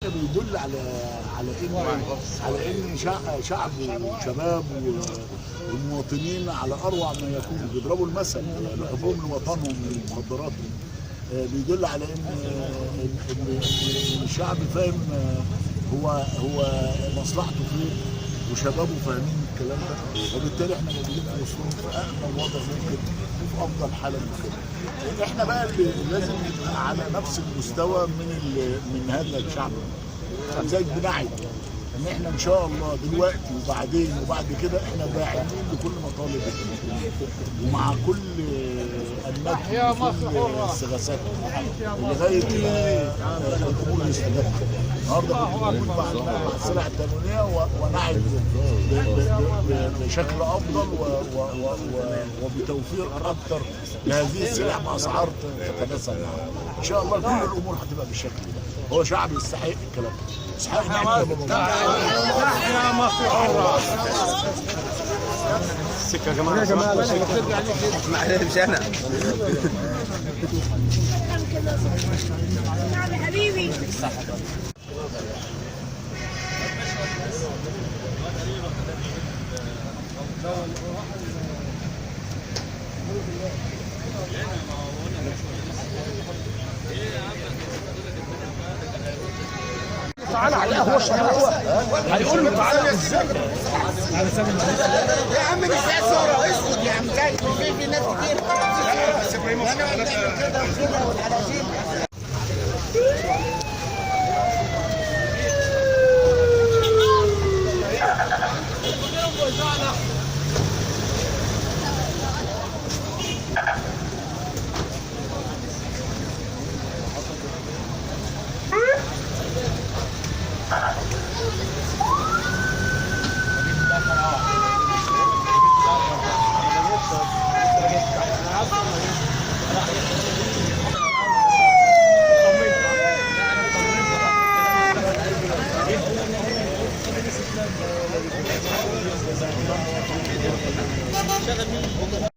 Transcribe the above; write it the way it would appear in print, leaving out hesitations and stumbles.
بيدل على ان شعب وشباب والمواطنين على اروع ما يكون بيضربوا المثل لحبهم لوطنهم لمقدراتهم. بيدل على ان الشعب فاهم هو مصلحته فين، وشبابه فاهمين الكلام ده، وبالتالي احنا موجودين في وسطهم في أأمن وضع ممكن وفي افضل حاله ممكن. احنا بقى اللي لازم نبقى على نفس المستوى من هذا الشعب، زي بنعي ان احنا ان شاء الله دلوقتي وبعدين وبعد كده احنا داعمين لكل مطالب ومع كل المجد وكل استغاثات لغايه الامور يستجاب. النهارده كنت موجود مع السلع التموينيه ونعد بشكل افضل وبتوفير اكثر لهذه السلع باسعار تتناسب معها. ان شاء الله كل الامور هتبقى بالشكل ده. هو شعب يستحق الكلام ده، يستحق ان احنا مصر حرة. السكة يا جماعة معلش انا حبيبي تعالى على القهوه هيقول له تعالى ازاي يا عم مش زي الصورة اسكت يا عم زي في ناس كتير انا كده وكده والحلاشين